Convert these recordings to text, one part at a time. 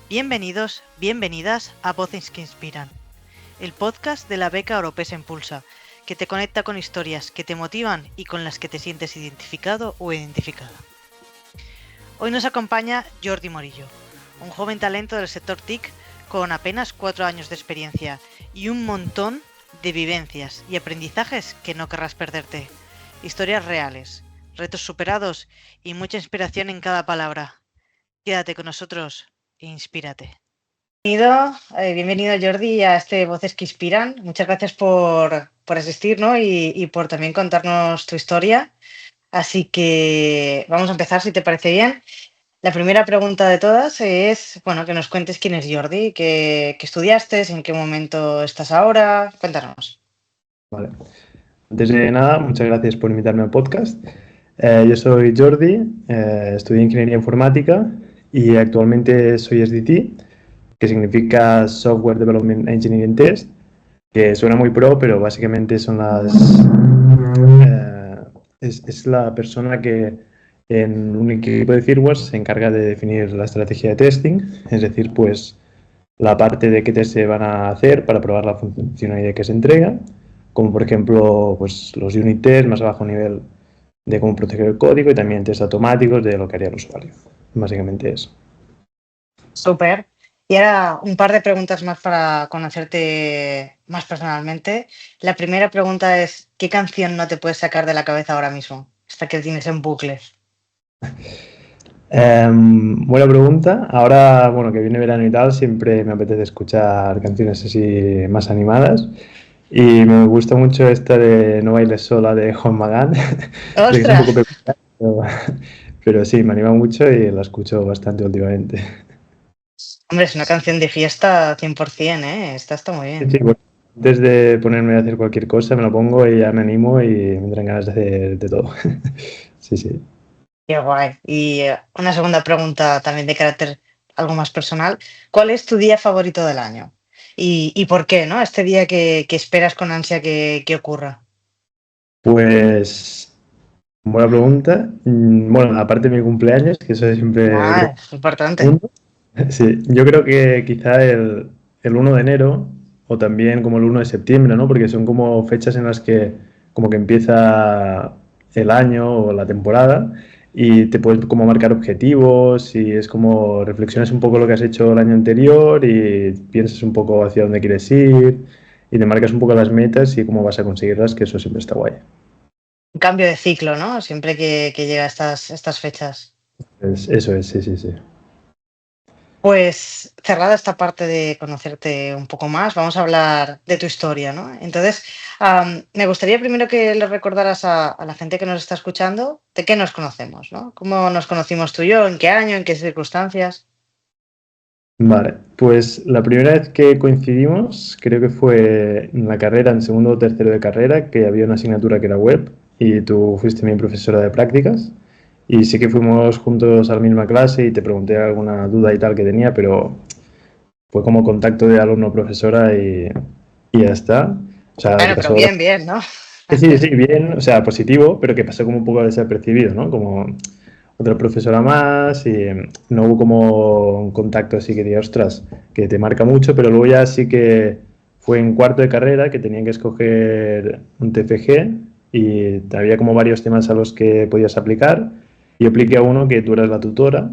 Bienvenidos, bienvenidas a Voces que Inspiran, el podcast de la beca Oropesa Impulsa, que te conecta con historias que te motivan y con las que te sientes identificado o identificada. Hoy nos acompaña Jordi Morillo, un joven talento del sector TIC con apenas 4 años de experiencia y un montón de vivencias y aprendizajes que no querrás perderte. Historias reales, retos superados y mucha inspiración en cada palabra. Quédate con nosotros e inspírate. Bienvenido Jordi a este Voces que Inspiran. Muchas gracias por asistir, ¿no? y por también contarnos tu historia. Así que vamos a empezar, si te parece bien. La primera pregunta de todas es, bueno, que nos cuentes quién es Jordi, qué estudiaste, en qué momento estás ahora. Cuéntanos. Vale. Antes de nada, muchas gracias por invitarme al podcast. Yo soy Jordi, estudié Ingeniería Informática y actualmente soy SDT, que significa Software Development Engineering Test, que suena muy pro, pero básicamente son es la persona que en un equipo de firmware se encarga de definir la estrategia de testing, es decir, pues la parte de qué test se van a hacer para probar la funcionalidad que se entrega, como por ejemplo pues los unit tests más a bajo nivel de cómo proteger el código y también test automáticos de lo que haría el usuario. Básicamente eso. Súper. Y ahora un par de preguntas más para conocerte más personalmente. La primera pregunta es, ¿qué canción no te puedes sacar de la cabeza ahora mismo? Esta que tienes en bucle. Buena pregunta. Ahora, bueno, que viene verano y tal, siempre me apetece escuchar canciones así más animadas. Y me gusta mucho esta de No bailes sola de Juan Magán. Sé que es un ¡Ostras! poco peculiar, pero sí, me anima mucho y la escucho bastante últimamente. Hombre, es una canción de fiesta 100%, ¿eh? Esta está muy bien. Sí, bueno, antes de ponerme a hacer cualquier cosa, me lo pongo y ya me animo y me entran ganas de hacer de todo. Sí, sí. Qué guay. Y una segunda pregunta también de carácter algo más personal. ¿Cuál es tu día favorito del año? ¿Y por qué, no? Este día que esperas con ansia que ocurra. Pues, buena pregunta. Bueno, aparte de mi cumpleaños, que eso es siempre Ah, creo es importante. mundo. Sí, yo creo que quizá el 1 de enero o también como el 1 de septiembre, ¿no? Porque son como fechas en las que como que empieza el año o la temporada y te puedes como marcar objetivos y es como reflexionas un poco lo que has hecho el año anterior y piensas un poco hacia dónde quieres ir y te marcas un poco las metas y cómo vas a conseguirlas, que eso siempre está guay. Un cambio de ciclo, ¿no? Siempre que llega estas fechas. Eso es, sí, sí, sí. Pues cerrada esta parte de conocerte un poco más, vamos a hablar de tu historia, ¿no? Entonces, me gustaría primero que le recordaras a la gente que nos está escuchando de qué nos conocemos, ¿no? ¿Cómo nos conocimos tú y yo? ¿En qué año? ¿En qué circunstancias? Vale, pues la primera vez que coincidimos creo que fue en la carrera, en segundo o tercero de carrera, que había una asignatura que era web y tú fuiste mi profesora de prácticas y sí que fuimos juntos a la misma clase y te pregunté alguna duda y tal que tenía, pero fue como contacto de alumno-profesora y ya está. O sea, que Bueno, pero pasó. bien, bien, ¿no? Sí, sí, bien, o sea, positivo, pero que pasó como un poco desapercibido, ¿no? Como otra profesora más y no hubo como un contacto así que diga, ostras, que te marca mucho, pero luego ya sí que fue en cuarto de carrera que tenían que escoger un TFG y había como varios temas a los que podías aplicar. Yo apliqué a uno que tú eras la tutora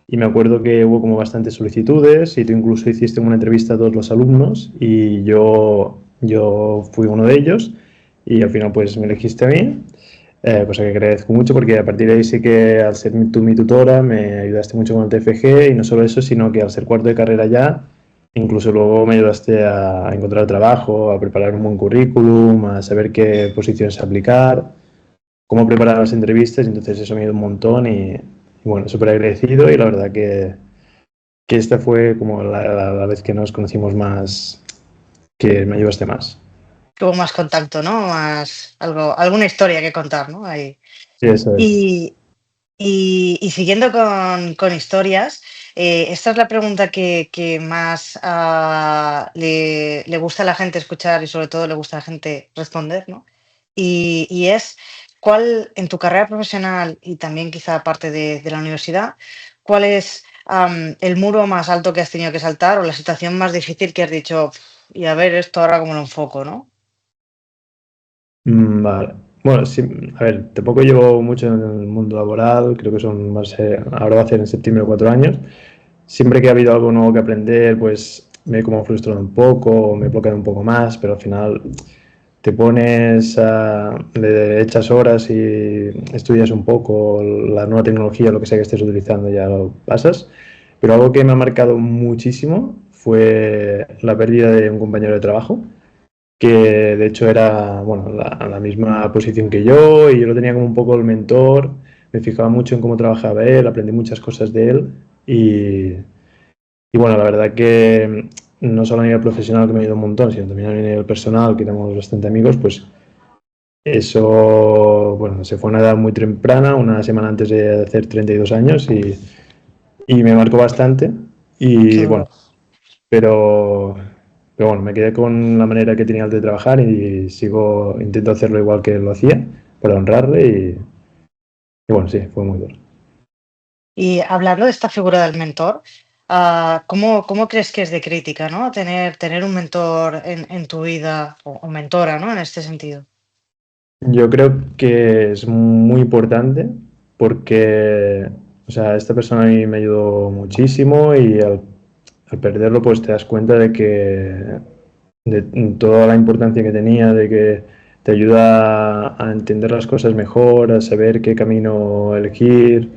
y me acuerdo que hubo como bastantes solicitudes y tú incluso hiciste una entrevista a todos los alumnos y yo fui uno de ellos y al final pues me elegiste a mí, cosa que agradezco mucho porque a partir de ahí sí que al ser tú mi tutora me ayudaste mucho con el TFG y no solo eso, sino que al ser cuarto de carrera ya, incluso luego me ayudaste a encontrar trabajo, a preparar un buen currículum, a saber qué posiciones aplicar, cómo preparar las entrevistas, entonces eso me ayudó un montón y bueno, súper agradecido y la verdad que esta fue como la vez que nos conocimos más, que me ayudaste más. Tuvo más contacto, ¿no? Más alguna historia que contar, ¿no? Ahí. Sí, eso es. Y, y siguiendo con historias, esta es la pregunta que más le gusta a la gente escuchar y sobre todo le gusta a la gente responder, ¿no? Y es, ¿cuál en tu carrera profesional y también quizá aparte de la universidad, cuál es el muro más alto que has tenido que saltar o la situación más difícil que has dicho, y a ver esto ahora cómo lo enfoco, ¿no? Vale. Bueno, sí, a ver, tampoco llevo mucho en el mundo laboral, creo que son más, ahora va a ser en septiembre 4 años. Siempre que ha habido algo nuevo que aprender, pues me he como frustrado un poco, me he bloqueado un poco más, pero al final te pones, le echas horas y estudias un poco la nueva tecnología, lo que sea que estés utilizando, ya lo pasas. Pero algo que me ha marcado muchísimo fue la pérdida de un compañero de trabajo, que de hecho era, bueno, la misma posición que yo y yo lo tenía como un poco el mentor, me fijaba mucho en cómo trabajaba él, aprendí muchas cosas de él y, y bueno, la verdad que no solo a nivel profesional que me ha ayudado un montón, sino también a nivel personal, que éramos bastante amigos, pues eso, bueno, se fue a una edad muy temprana, una semana antes de hacer 32 años y me marcó bastante Qué y bueno, duro. pero, pero bueno, me quedé con la manera que tenía de trabajar y intento hacerlo igual que él lo hacía para honrarle y bueno, sí, fue muy duro. Y hablando de esta figura del mentor, ¿cómo crees que es de crítica, ¿no? Tener un mentor en tu vida o mentora, ¿no? En este sentido. Yo creo que es muy importante porque, o sea, esta persona a mí me ayudó muchísimo y al perderlo pues te das cuenta de que de toda la importancia que tenía, de que te ayuda a entender las cosas mejor, a saber qué camino elegir.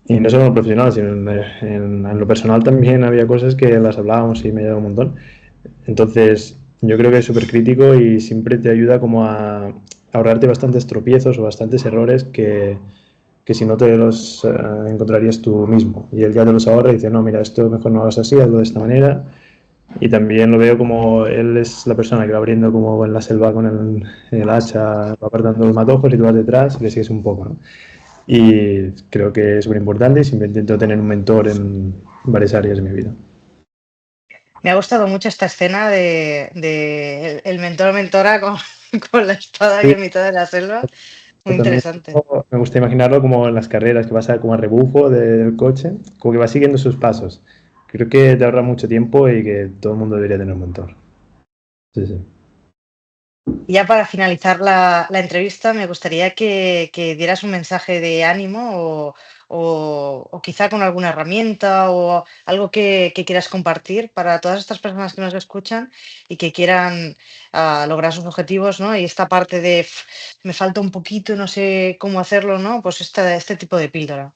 Y no solo en lo profesional, sino en lo personal también había cosas que las hablábamos y me ayudaba un montón. Entonces, yo creo que es súper crítico y siempre te ayuda como a ahorrarte bastantes tropiezos o bastantes errores que si no te los encontrarías tú mismo. Y él ya te los ahorra y dice, no, mira, esto mejor no lo hagas así, hazlo de esta manera. Y también lo veo como él es la persona que va abriendo como en la selva con el hacha, va apartando los matojos y tú vas detrás y le sigues un poco, ¿no? Y creo que es súper importante y siempre intento tener un mentor en varias áreas de mi vida. Me ha gustado mucho esta escena de el mentor o mentora con, con la espada aquí Sí, en mitad de la selva. Muy también interesante. me gusta imaginarlo como en las carreras, que vas a, como a rebufo del coche, como que va siguiendo sus pasos. Creo que te ahorra mucho tiempo y que todo el mundo debería tener un mentor. Sí, sí. Y ya para finalizar la entrevista, me gustaría que dieras un mensaje de ánimo o quizá con alguna herramienta o algo que quieras compartir para todas estas personas que nos escuchan y que quieran lograr sus objetivos, ¿no? Y esta parte de me falta un poquito, no sé cómo hacerlo, ¿no? Pues este tipo de píldora.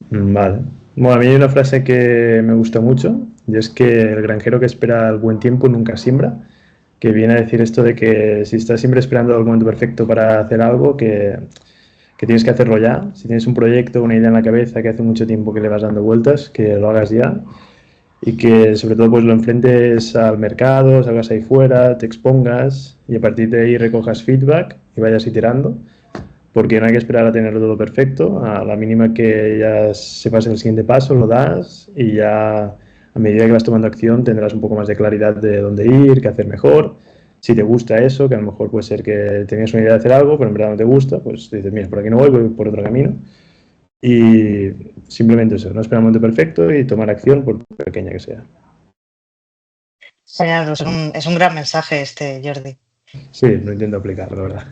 Vale. Bueno, a mí hay una frase que me gusta mucho y es que el granjero que espera el buen tiempo nunca siembra, que viene a decir esto de que si estás siempre esperando el momento perfecto para hacer algo, que tienes que hacerlo ya. Si tienes un proyecto, una idea en la cabeza que hace mucho tiempo que le vas dando vueltas, que lo hagas ya y que sobre todo pues lo enfrentes al mercado, salgas ahí fuera, te expongas y a partir de ahí recojas feedback y vayas iterando, porque no hay que esperar a tenerlo todo perfecto, a la mínima que ya sepas el siguiente paso lo das y ya a medida que vas tomando acción tendrás un poco más de claridad de dónde ir, qué hacer mejor. Si te gusta eso, que a lo mejor puede ser que tenías una idea de hacer algo, pero en verdad no te gusta, pues dices, mira, por aquí no voy, voy por otro camino. Y simplemente eso, no esperar el momento perfecto y tomar acción por pequeña que sea. Genial, es un gran mensaje este, Jordi. Sí, lo intento aplicar, la verdad.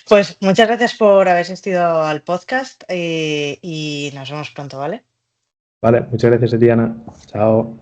Pues muchas gracias por haber asistido al podcast y nos vemos pronto, ¿vale? Vale, muchas gracias a ti, Ana. Chao.